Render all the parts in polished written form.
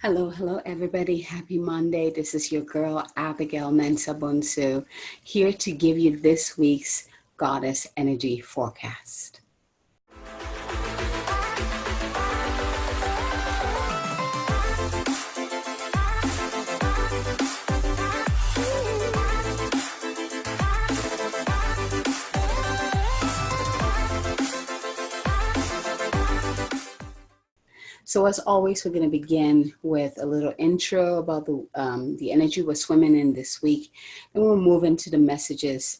Hello, everybody. Happy Monday. This is your girl, Abigail Mensa Bonsu, here to give you this week's Goddess Energy Forecast. So as always, we're going to begin with a little intro about the energy we're swimming in this week. And we'll move into the messages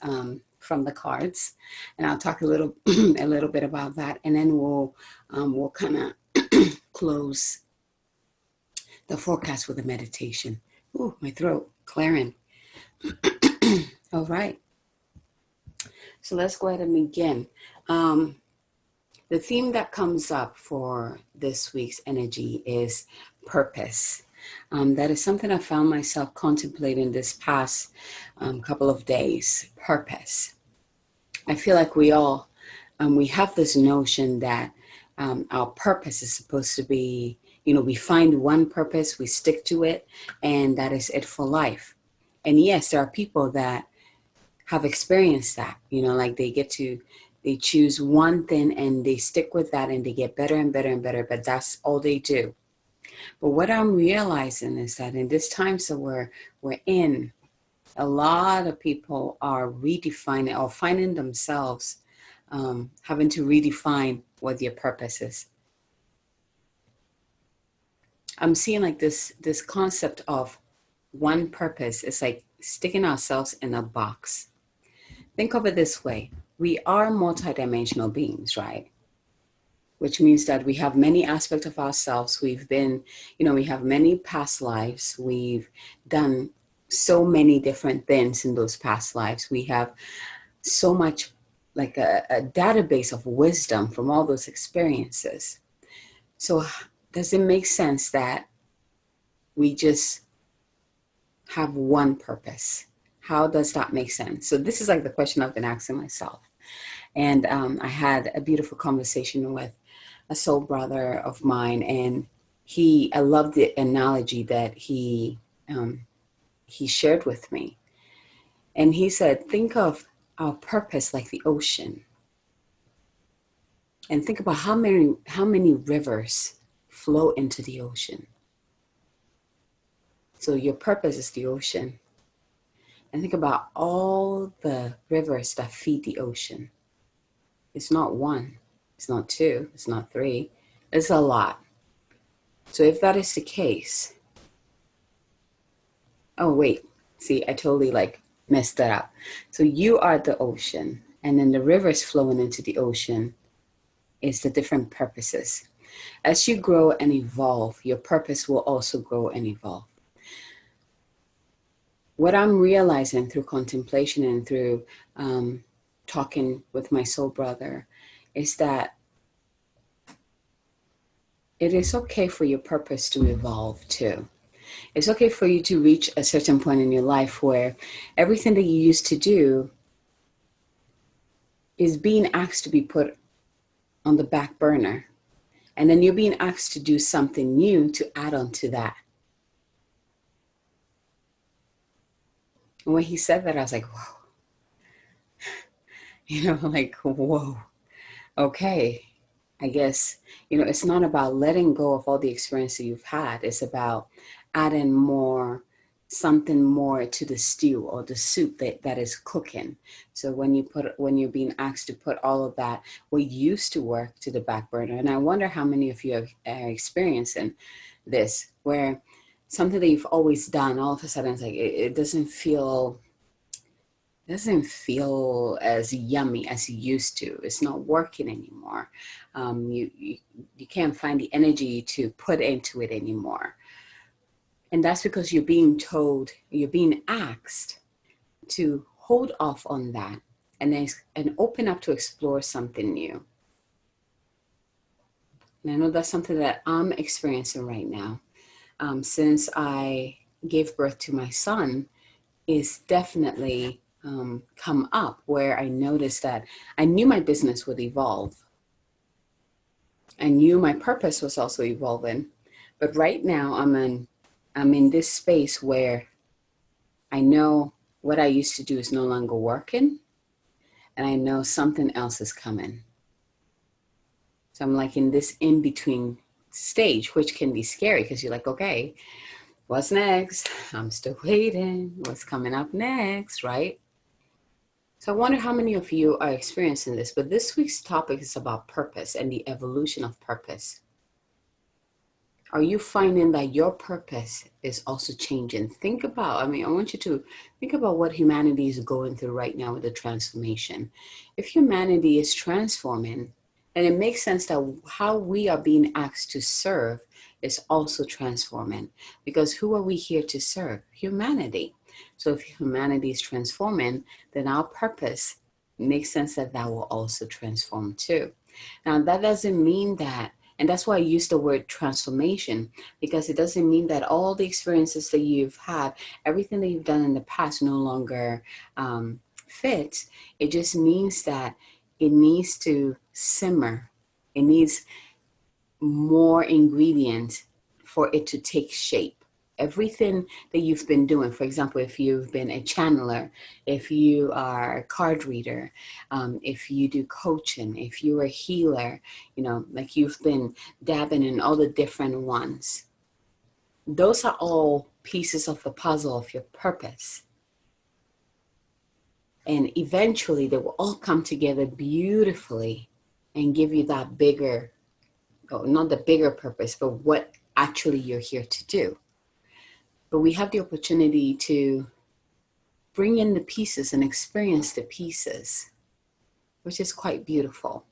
from the cards. And I'll talk a little bit about that. And then we'll kind of close the forecast with a meditation. Ooh, my throat clearing. All right. So let's go ahead and begin. The theme that comes up for this week's energy is purpose. That is something I found myself contemplating this past couple of days. Purpose. I feel like we all, we have this notion that our purpose is supposed to be, we find one purpose, we stick to it, and that is it for life. And yes, there are people that have experienced that, like they choose one thing and they stick with that and they get better and better and better, but that's all they do. But what I'm realizing is that in this time we're in, a lot of people are redefining or finding themselves having to redefine what their purpose is. I'm seeing like this concept of one purpose is like sticking ourselves in a box. Think of it this way. We are multidimensional beings, right? Which means that we have many aspects of ourselves. We've been, we have many past lives. We've done so many different things in those past lives. We have so much like a database of wisdom from all those experiences. So does it make sense that we just have one purpose? How does that make sense? So this is like the question I've been asking myself. And I had a beautiful conversation with a soul brother of mine, and I love the analogy that he shared with me. And he said, think of our purpose like the ocean. And think about how many rivers flow into the ocean. So your purpose is the ocean. And think about all the rivers that feed the ocean. It's not one, it's not two, it's not three, it's a lot. So if that is the case, oh wait, see, I totally messed that up. So you are the ocean, and then the rivers flowing into the ocean is the different purposes. As you grow and evolve, your purpose will also grow and evolve. What I'm realizing through contemplation and through talking with my soul brother is that it is okay for your purpose to evolve too. It's okay for you to reach a certain point in your life where everything that you used to do is being asked to be put on the back burner. And then you're being asked to do something new to add on to that. And when he said that, I was like, whoa. Whoa. Okay. I guess, it's not about letting go of all the experience that you've had. It's about adding something more to the stew or the soup that is cooking. So when you're being asked to put all of that, what used to work, to the back burner. And I wonder how many of you are experiencing this, where something that you've always done, all of a sudden it's like, it doesn't feel as yummy as it used to. It's not working anymore. You can't find the energy to put into it anymore. And that's because you're being asked to hold off on that and open up to explore something new. And I know that's something that I'm experiencing right now. Since I gave birth to my son, is definitely come up, where I noticed that I knew my business would evolve. I knew my purpose was also evolving, But right now I'm in this space where I know what I used to do is no longer working, and I know something else is coming. So I'm like in this in-between stage, which can be scary because you're like, okay, what's next? I'm still waiting. What's coming up next, right? So I wonder how many of you are experiencing this, but this week's topic is about purpose and the evolution of purpose. Are you finding that your purpose is also changing? Think about, I want you to think about what humanity is going through right now with the transformation. If humanity is transforming, and it makes sense that how we are being asked to serve is also transforming, because who are we here to serve? Humanity. So if humanity is transforming, then our purpose makes sense that that will also transform too. Now, that doesn't mean that, and that's why I use the word transformation, because it doesn't mean that all the experiences that you've had, everything that you've done in the past no longer fits. It just means that it needs to simmer. It needs more ingredients for it to take shape. Everything that you've been doing, for example, if you've been a channeler, if you are a card reader, if you do coaching, if you're a healer, like you've been dabbing in all the different ones, those are all pieces of the puzzle of your purpose. And eventually they will all come together beautifully and give you that bigger, not the bigger purpose, but what actually you're here to do. But we have the opportunity to bring in the pieces and experience the pieces, which is quite beautiful.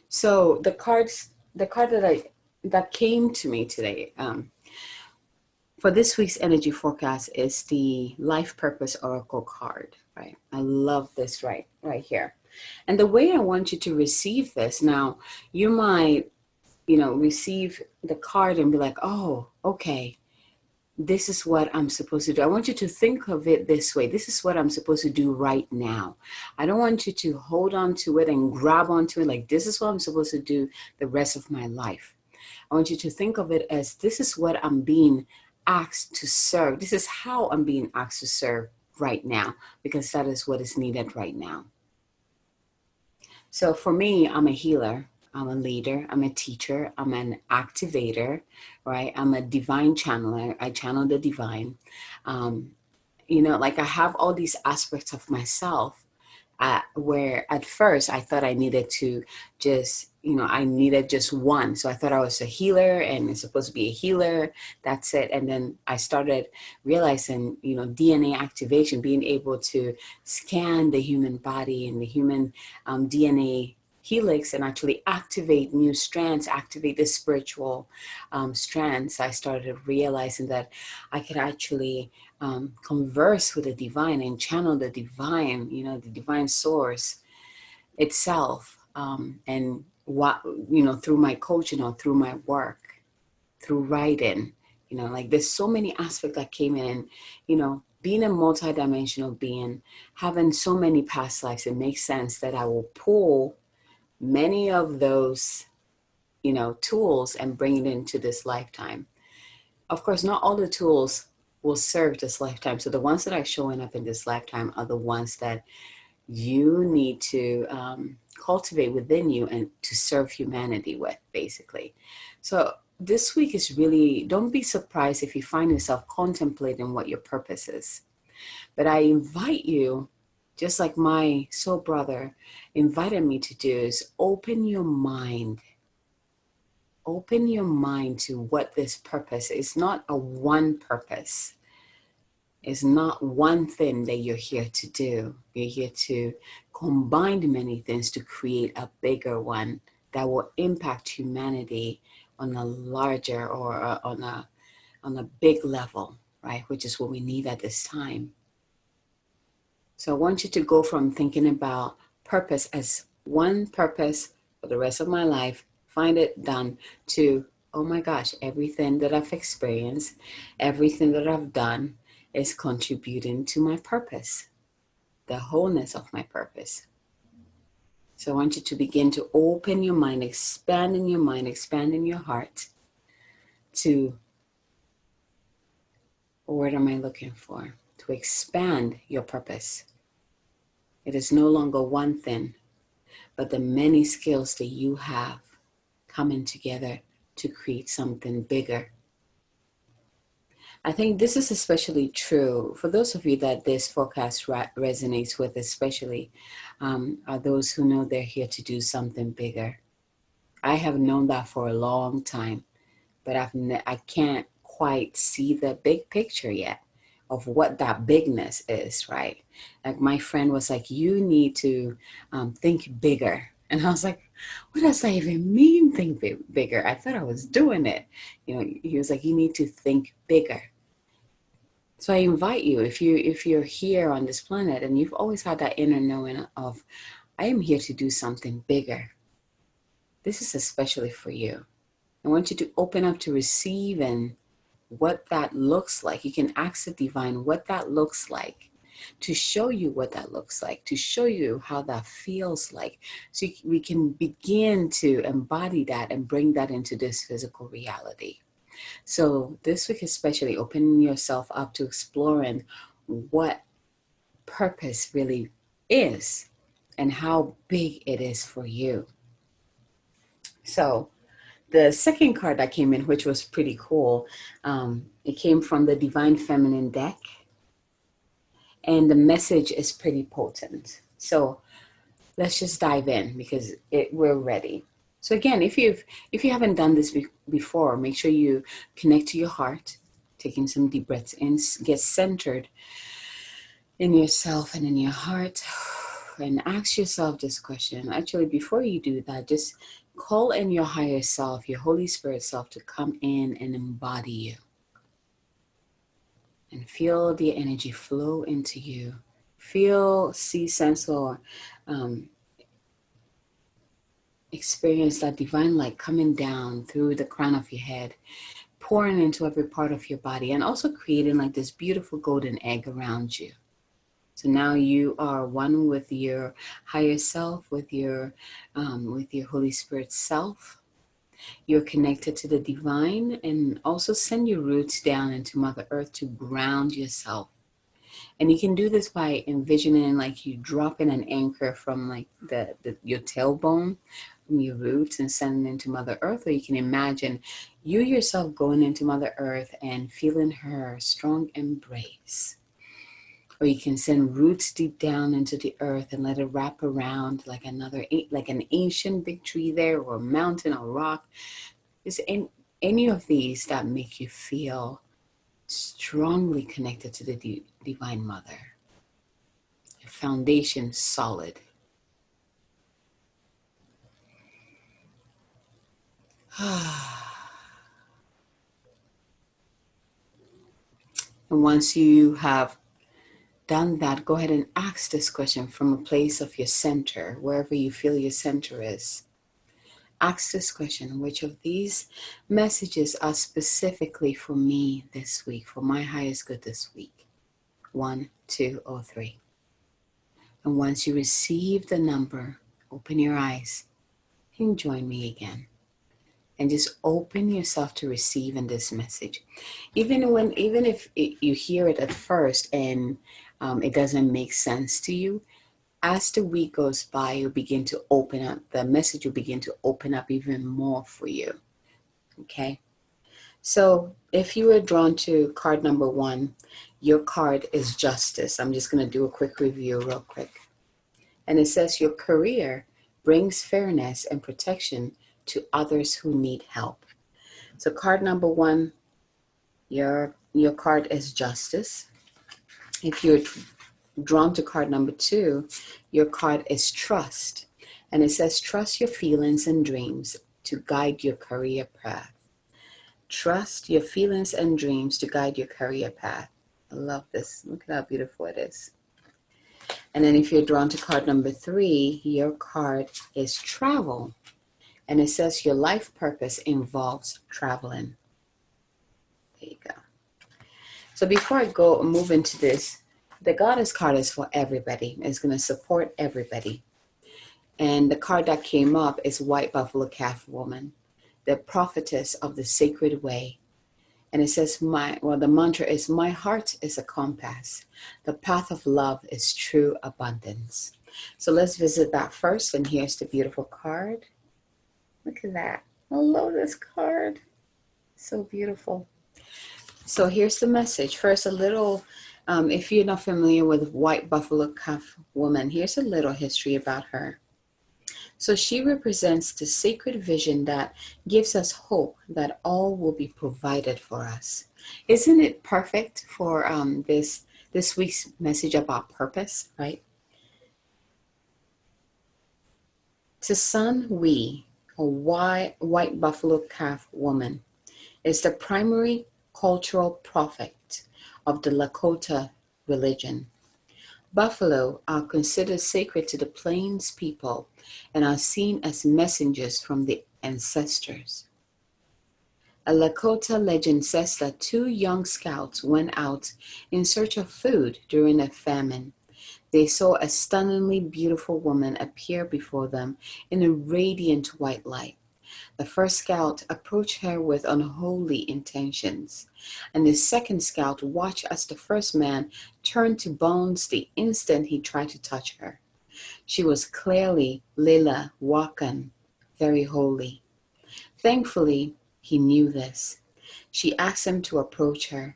So the card that came to me today for this week's energy forecast is the Life Purpose Oracle card, right? I love this right here. And the way I want you to receive this, now you might, receive the card and be like, oh, okay, this is what I'm supposed to do. I want you to think of it this way. This is what I'm supposed to do right now. I don't want you to hold on to it and grab onto it like this is what I'm supposed to do the rest of my life. I want you to think of it as this is what I'm being asked to serve. This is how I'm being asked to serve right now, because that is what is needed right now. So for me, I'm a healer. I'm a leader. I'm a teacher. I'm an activator, right? I'm a divine channeler. I channel the divine. Like I have all these aspects of myself where at first I thought I needed to just, I needed just one. So I thought I was a healer and it's supposed to be a healer. That's it. And then I started realizing, DNA activation, being able to scan the human body and the human DNA helix and actually activate new strands, activate the spiritual strands. I started realizing that I could actually converse with the divine and channel the divine, the divine source itself. And what, through my coaching or through my work, through writing, like there's so many aspects that came in, being a multidimensional being, having so many past lives, it makes sense that I will pull many of those, tools and bring it into this lifetime. Of course, not all the tools will serve this lifetime. So the ones that are showing up in this lifetime are the ones that you need to cultivate within you and to serve humanity with, basically. So this week is really, don't be surprised if you find yourself contemplating what your purpose is. But I invite you, just like my soul brother invited me to do, is open your mind. Open your mind to what this purpose is. Not a one purpose. It's not one thing that you're here to do. You're here to combine many things to create a bigger one that will impact humanity on a larger or on a big level, right? Which is what we need at this time. So I want you to go from thinking about purpose as one purpose for the rest of my life, find it done, to, oh my gosh, everything that I've experienced, everything that I've done is contributing to my purpose, the wholeness of my purpose. So I want you to begin to open your mind, expand in your mind, expand in your heart, to, what am I looking for? To expand your purpose. It is no longer one thing, but the many skills that you have coming together to create something bigger. I think this is especially true for those of you that this forecast resonates with, especially are those who know they're here to do something bigger. I have known that for a long time, but I can't quite see the big picture yet of what that bigness is, right? Like my friend was like, you need to think bigger. And I was like, what does that even mean, think bigger? I thought I was doing it. He was like, you need to think bigger. So I invite you, if you're here on this planet and you've always had that inner knowing of, I am here to do something bigger. This is especially for you. I want you to open up to receiving what that looks like. You can ask the divine what that looks like, to show you what that looks like, to show you how that feels like, so we can begin to embody that and bring that into this physical reality. So this week especially, opening yourself up to exploring what purpose really is and how big it is for you. So the second card that came in, which was pretty cool, it came from the Divine Feminine deck, and the message is pretty potent. So let's just dive in because we're ready. So again, if you haven't done this before, make sure you connect to your heart, taking some deep breaths in, get centered in yourself and in your heart, and ask yourself this question. Actually, before you do that, just call in your higher self, your Holy Spirit self, to come in and embody you. And feel the energy flow into you. Feel, see, sense, or experience that divine light coming down through the crown of your head, pouring into every part of your body, and also creating like this beautiful golden egg around you. So now you are one with your higher self, with your Holy Spirit self. You're connected to the divine, and also send your roots down into Mother Earth to ground yourself. And you can do this by envisioning like you dropping an anchor from like your tailbone, from your roots, and sending into Mother Earth. Or you can imagine you yourself going into Mother Earth and feeling her strong embrace. Or you can send roots deep down into the earth and let it wrap around like an ancient big tree there, or a mountain or rock. Is any of these that make you feel strongly connected to the Divine Mother? Your foundation solid. And once you have done that, go ahead and ask this question from a place of your center, wherever you feel your center is. Ask this question: which of these messages are specifically for me this week, for my highest good this week? 1, 2, or 3. And once you receive the number, open your eyes and join me again. And just open yourself to receiving this message. Even if you hear it at first and it doesn't make sense to you, as the week goes by, you'll begin to open up. The message will begin to open up even more for you. Okay? So if you were drawn to card number 1, your card is Justice. I'm just going to do a quick review real quick. And it says your career brings fairness and protection to others who need help. So card number 1, your card is Justice. If you're drawn to card number 2, your card is Trust. And it says trust your feelings and dreams to guide your career path. Trust your feelings and dreams to guide your career path. I love this. Look at how beautiful it is. And then if you're drawn to card number 3, your card is Travel. And it says your life purpose involves traveling. There you go. So before I move into this, the Goddess card is for everybody. It's going to support everybody. And the card that came up is White Buffalo Calf Woman, the prophetess of the sacred way, And it says, the mantra is, my heart is a compass. The path of love is true abundance. So let's visit that first. And here's the beautiful card. Look at that. I love this card. So beautiful. So here's the message. First, a little, if you're not familiar with White Buffalo Calf Woman, here's a little history about her. So she represents the sacred vision that gives us hope that all will be provided for us. Isn't it perfect for this week's message about purpose, right? To Sun Wee, a white buffalo calf woman, is the primary cultural prophet of the Lakota religion. Buffalo are considered sacred to the Plains people and are seen as messengers from the ancestors. A Lakota legend says that two young scouts went out in search of food during a famine. They saw a stunningly beautiful woman appear before them in a radiant white light. The first scout approached her with unholy intentions, and the second scout watched as the first man turned to bones the instant he tried to touch her. She was clearly Lila Wakan, very holy. Thankfully, he knew this. She asked him to approach her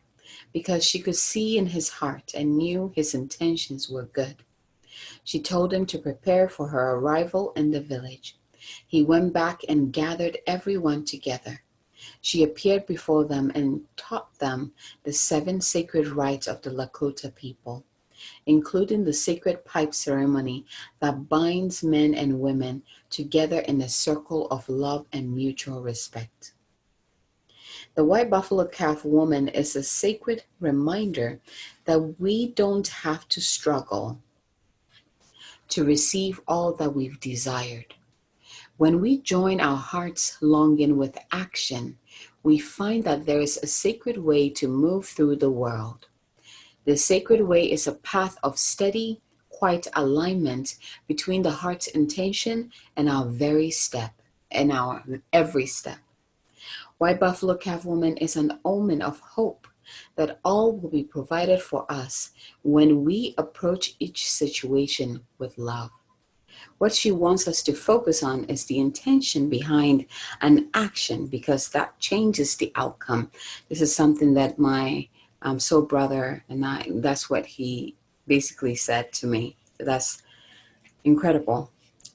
because she could see in his heart and knew his intentions were good. She told him to prepare for her arrival in the village. He went back and gathered everyone together. She appeared before them and taught them the 7 sacred rites of the Lakota people, including the sacred pipe ceremony that binds men and women together in a circle of love and mutual respect. The White Buffalo Calf Woman is a sacred reminder that we don't have to struggle to receive all that we've desired. When we join our heart's longing with action, we find that there is a sacred way to move through the world. The sacred way is a path of steady, quiet alignment between the heart's intention and our very step, and our every step. White Buffalo Calf Woman is an omen of hope that all will be provided for us when we approach each situation with love. What she wants us to focus on is the intention behind an action, because that changes the outcome. This is something that my soul brother and I, that's what he basically said to me. That's incredible.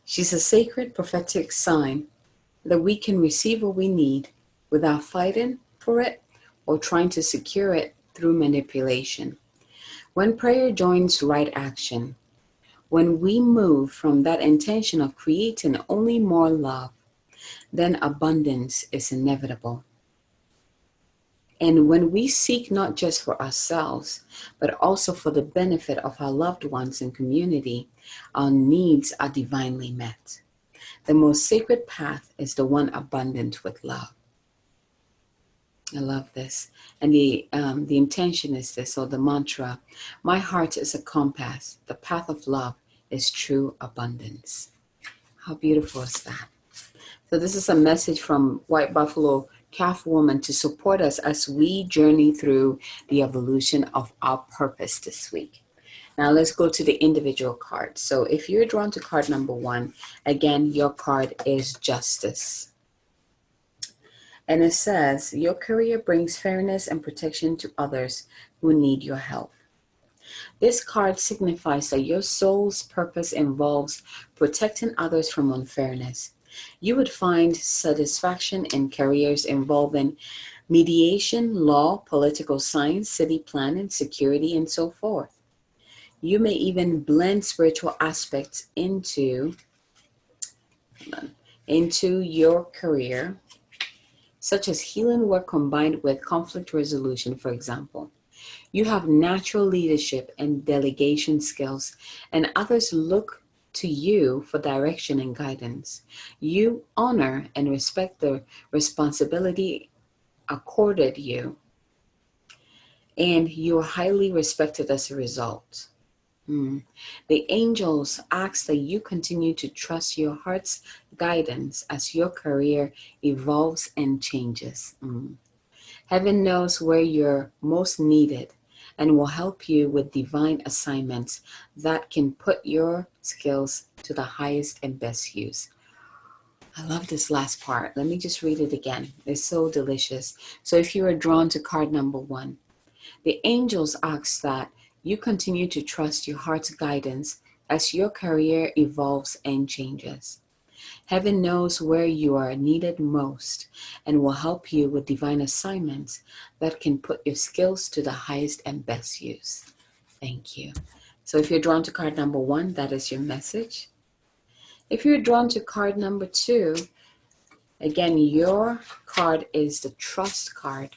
She's a sacred prophetic sign that we can receive what we need without fighting for it or trying to secure it through manipulation. When prayer joins right action, when we move from that intention of creating only more love, then abundance is inevitable. And when we seek not just for ourselves, but also for the benefit of our loved ones and community, our needs are divinely met. The most sacred path is the one abundant with love. I love this. And the intention is this, or the mantra, my heart is a compass. The path of love is true abundance. How beautiful is that? So this is a message from White Buffalo Calf Woman to support us as we journey through the evolution of our purpose this week. Now let's go to the individual cards. So if you're drawn to card number 1, again, your card is Justice. And it says, your career brings fairness and protection to others who need your help. This card signifies that your soul's purpose involves protecting others from unfairness. You would find satisfaction in careers involving mediation, law, political science, city planning, security, and so forth. You may even blend spiritual aspects into your career, such as healing work combined with conflict resolution, for example. You have natural leadership and delegation skills, and others look to you for direction and guidance. You honor and respect the responsibility accorded you, and you are highly respected as a result. The angels ask that you continue to trust your heart's guidance as your career evolves and changes. Heaven knows where you're most needed and will help you with divine assignments that can put your skills to the highest and best use. I love this last part. Let me just read it again. It's so delicious. So if you are drawn to card number 1, the angels ask that you continue to trust your heart's guidance as your career evolves and changes. Heaven knows where you are needed most and will help you with divine assignments that can put your skills to the highest and best use. Thank you. So if you're drawn to card number 1, that is your message. If you're drawn to card number 2, again, your card is the trust card.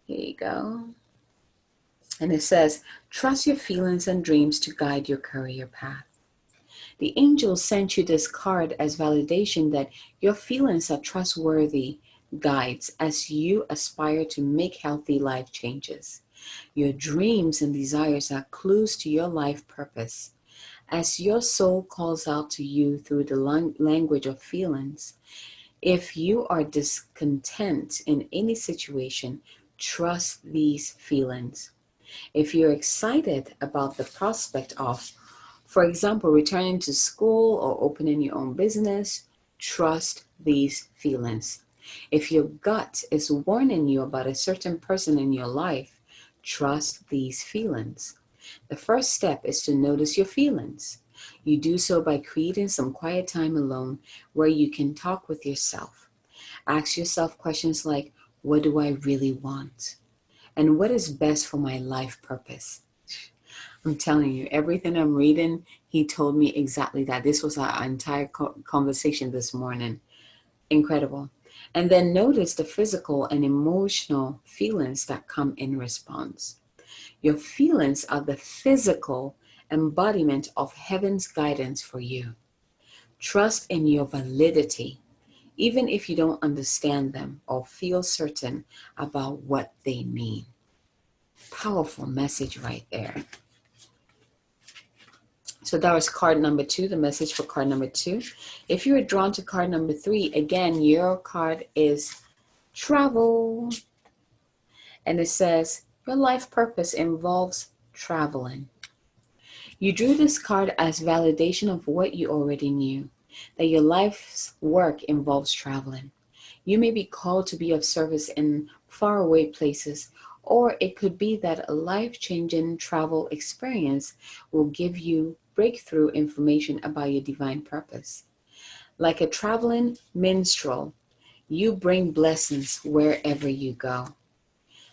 Here you go. And it says, trust your feelings and dreams to guide your career path. The angels sent you this card as validation that your feelings are trustworthy guides as you aspire to make healthy life changes. Your dreams and desires are clues to your life purpose. As your soul calls out to you through the language of feelings, if you are discontent in any situation, trust these feelings. If you're excited about the prospect of, for example, returning to school or opening your own business, trust these feelings. If your gut is warning you about a certain person in your life, trust these feelings. The first step is to notice your feelings. You do so by creating some quiet time alone where you can talk with yourself. Ask yourself questions like, what do I really want? And what is best for my life purpose? I'm telling you, everything I'm reading, he told me exactly that. This was our entire conversation this morning. Incredible. And then notice the physical and emotional feelings that come in response. Your feelings are the physical embodiment of heaven's guidance for you. Trust in your validity, even if you don't understand them or feel certain about what they mean. Powerful message right there. So that was card number 2, the message for card number 2. If you are drawn to card number 3, again, your card is travel. And it says, your life purpose involves traveling. You drew this card as validation of what you already knew, that your life's work involves traveling. You may be called to be of service in faraway places, or it could be that a life-changing travel experience will give you breakthrough information about your divine purpose. Like a traveling minstrel, you bring blessings wherever you go.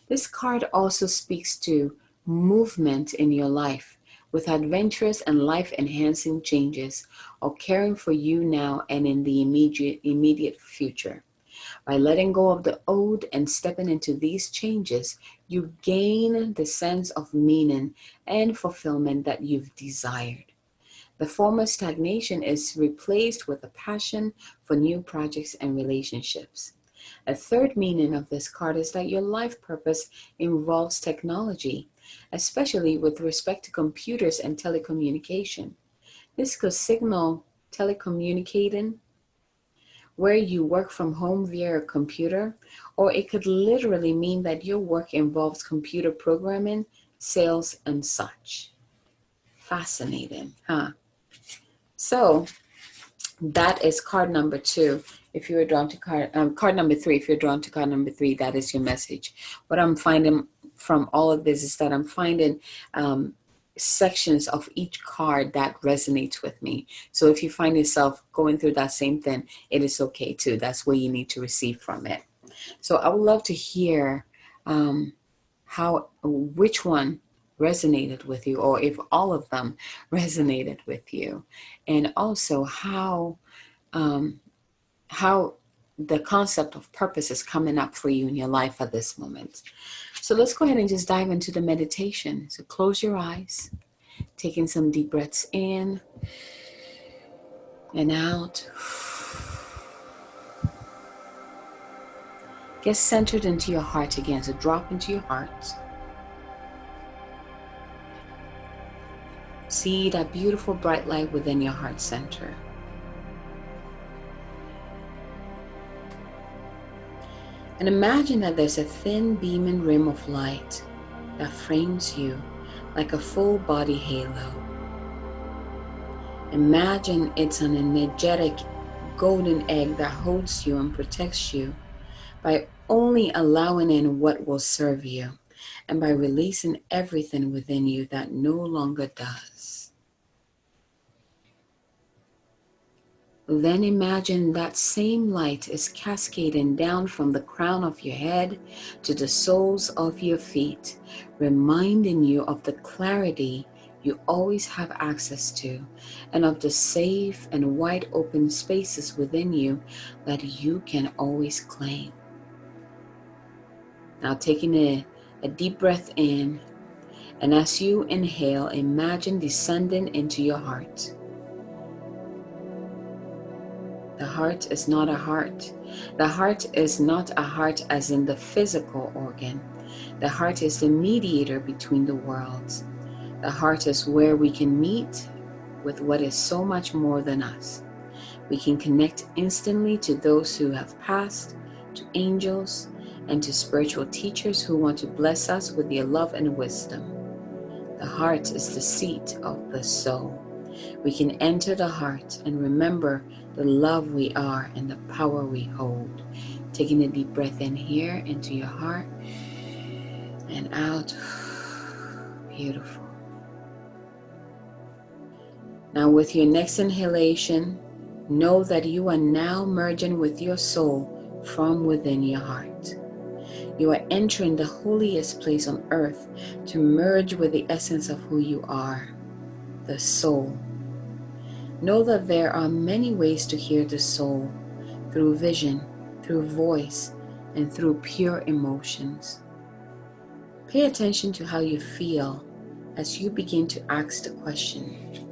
This card also speaks to movement in your life, with adventurous and life-enhancing changes occurring for you now and in the immediate future. By letting go of the old and stepping into these changes, you gain the sense of meaning and fulfillment that you've desired. The former stagnation is replaced with a passion for new projects and relationships. A third meaning of this card is that your life purpose involves technology, especially with respect to computers and telecommunication. This could signal telecommunicating, where you work from home via a computer, or it could literally mean that your work involves computer programming, sales, and such. Fascinating, huh? So that is card number 2. If you're drawn to card number 3, if you're drawn to card number 3, that is your message. What I'm finding from all of this is that I'm finding sections of each card that resonates with me. So if you find yourself going through that same thing, it is okay too. That's where you need to receive from it. So I would love to hear which one resonated with you, or if all of them resonated with you, and also how the concept of purpose is coming up for you in your life at this moment. So let's go ahead and just dive into the meditation. So close your eyes, taking some deep breaths in and out. Get centered into your heart again. So drop into your heart. See that beautiful bright light within your heart center. And imagine that there's a thin beaming rim of light that frames you like a full body halo. Imagine it's an energetic golden egg that holds you and protects you by only allowing in what will serve you and by releasing everything within you that no longer does. Then imagine that same light is cascading down from the crown of your head to the soles of your feet, reminding you of the clarity you always have access to and of the safe and wide open spaces within you that you can always claim. Now taking a deep breath in, and as you inhale, imagine descending into your heart. The heart is not a heart. The heart is not a heart as in the physical organ. The heart is the mediator between the worlds. The heart is where we can meet with what is so much more than us. We can connect instantly to those who have passed, to angels, and to spiritual teachers who want to bless us with their love and wisdom. The heart is the seat of the soul. We can enter the heart and remember the love we are and the power we hold. Taking a deep breath in here into your heart and out. Beautiful. Now with your next inhalation, know that you are now merging with your soul from within your heart. You are entering the holiest place on earth to merge with the essence of who you are, the soul. Know that there are many ways to hear the soul, through vision, through voice, and through pure emotions. Pay attention to how you feel as you begin to ask the question,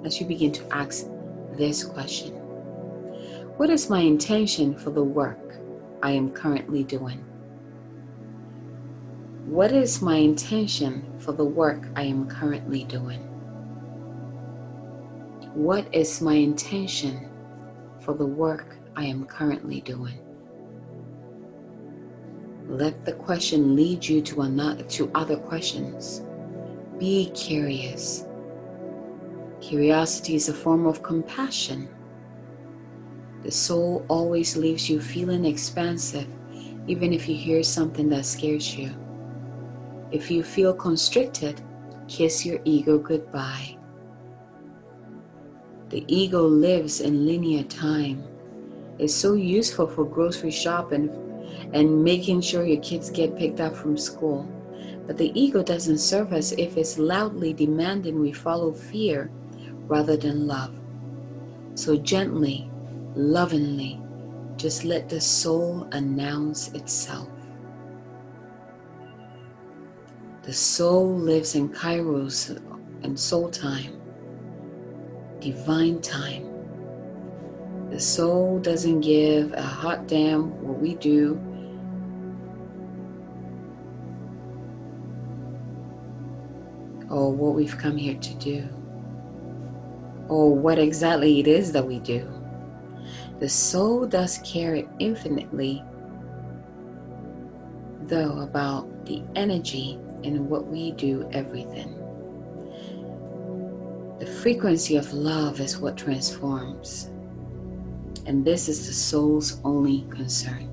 as you begin to ask this question. What is my intention for the work I am currently doing? What is my intention for the work I am currently doing? What is my intention for the work I am currently doing? Let the question lead you to other questions. Be curious. Curiosity is a form of compassion. The soul always leaves you feeling expansive, even if you hear something that scares you. If you feel constricted, kiss your ego goodbye. The ego lives in linear time. It's so useful for grocery shopping and making sure your kids get picked up from school. But the ego doesn't serve us if it's loudly demanding we follow fear rather than love. So gently, lovingly, just let the soul announce itself. The soul lives in Kairos and soul time, divine time. The soul doesn't give a hot damn what we do. Or what we've come here to do. Or what exactly it is that we do. The soul does care infinitely, though, about the energy in what we do, everything. The frequency of love is what transforms. And this is the soul's only concern.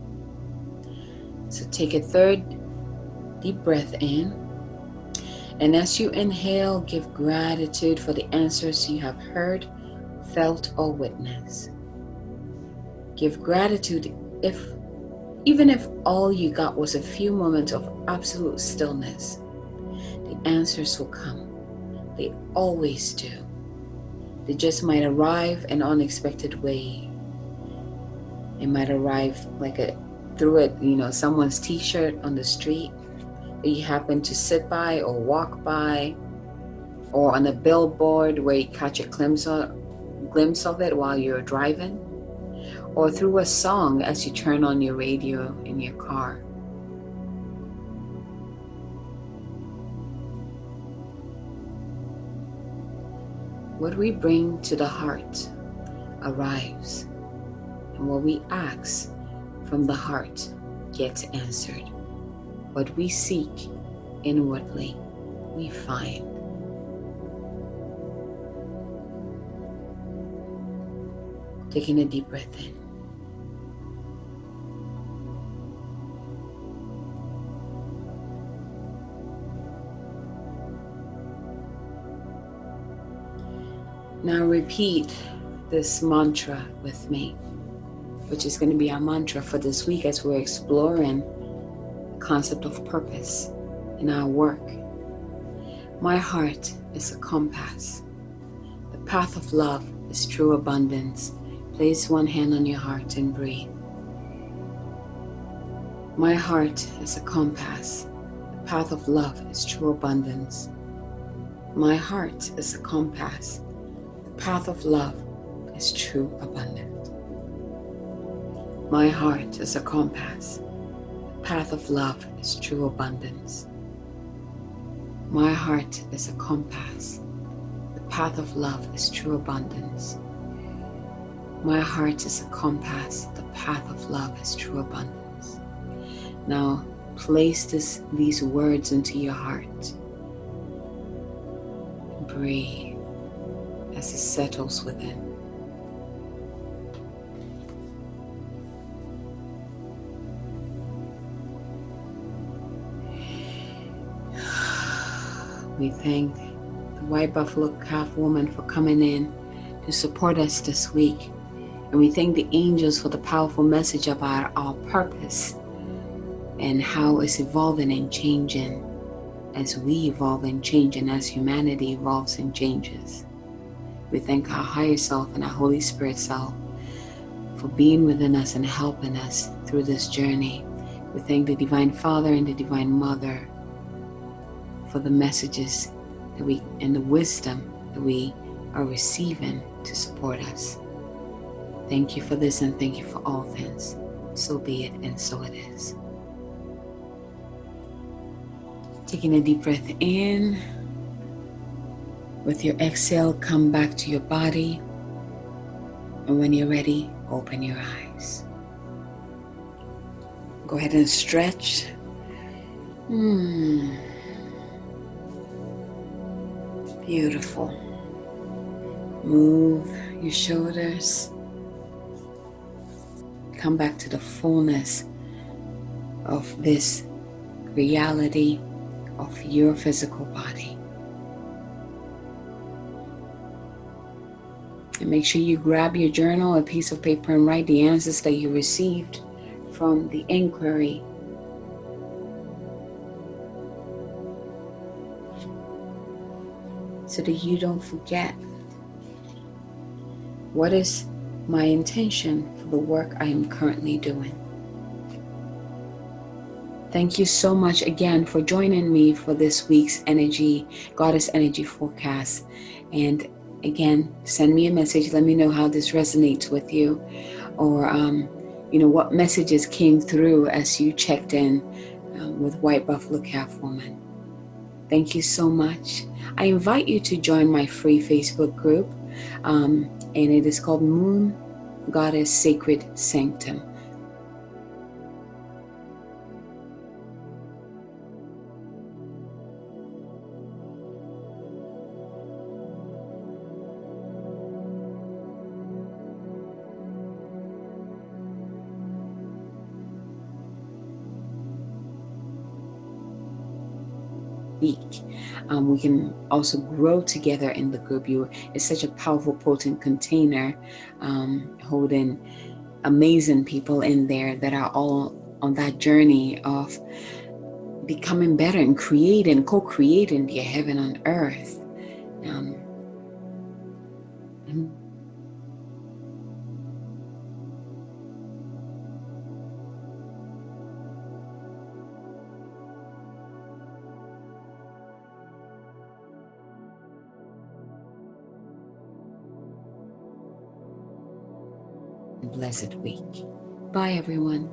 So take a third deep breath in. And as you inhale, give gratitude for the answers you have heard, felt, or witnessed. Give gratitude even if all you got was a few moments of absolute stillness. The answers will come. They always do. They just might arrive in an unexpected way. It might arrive through someone's t-shirt on the street that you happen to sit by or walk by, or on a billboard where you catch a glimpse of it while you're driving, or through a song as you turn on your radio in your car. What we bring to the heart arrives, and what we ask from the heart gets answered. What we seek inwardly, we find. Taking a deep breath in. Now repeat this mantra with me, which is going to be our mantra for this week as we're exploring the concept of purpose in our work. My heart is a compass. The path of love is true abundance. Place one hand on your heart and breathe. My heart is a compass. The path of love is true abundance. My heart is a compass. The path of love is true abundance. My heart is a compass. The path of love is true abundance. My heart is a compass. The path of love is true abundance. My heart is a compass. The path of love is true abundance. Now place these words into your heart. Breathe as it settles within. We thank the White Buffalo Calf Woman for coming in to support us this week. And we thank the angels for the powerful message about our purpose and how it's evolving and changing as we evolve and change and as humanity evolves and changes. We thank our higher self and our Holy Spirit self for being within us and helping us through this journey. We thank the Divine Father and the Divine Mother for the messages and the wisdom that we are receiving to support us. Thank you for this and thank you for all things. So be it and so it is. Taking a deep breath in. With your exhale, come back to your body. And when you're ready, open your eyes. Go ahead and stretch. Beautiful. Move your shoulders. Come back to the fullness of this reality of your physical body. And make sure you grab your journal, a piece of paper, and write the answers that you received from the inquiry. So that you don't forget. What is my intention for the work I am currently doing? Thank you so much again for joining me for this week's Goddess Energy Forecast. And again, send me a message. Let me know how this resonates with you, or what messages came through as you checked in with White Buffalo Calf Woman. Thank you so much. I invite you to join my free Facebook group, and it is called Moon Goddess Sacred Sanctum. Week. We can also grow together in the group. It's such a powerful, potent container holding amazing people in there that are all on that journey of becoming better and co-creating their heaven on earth. Blessed week. Bye, everyone.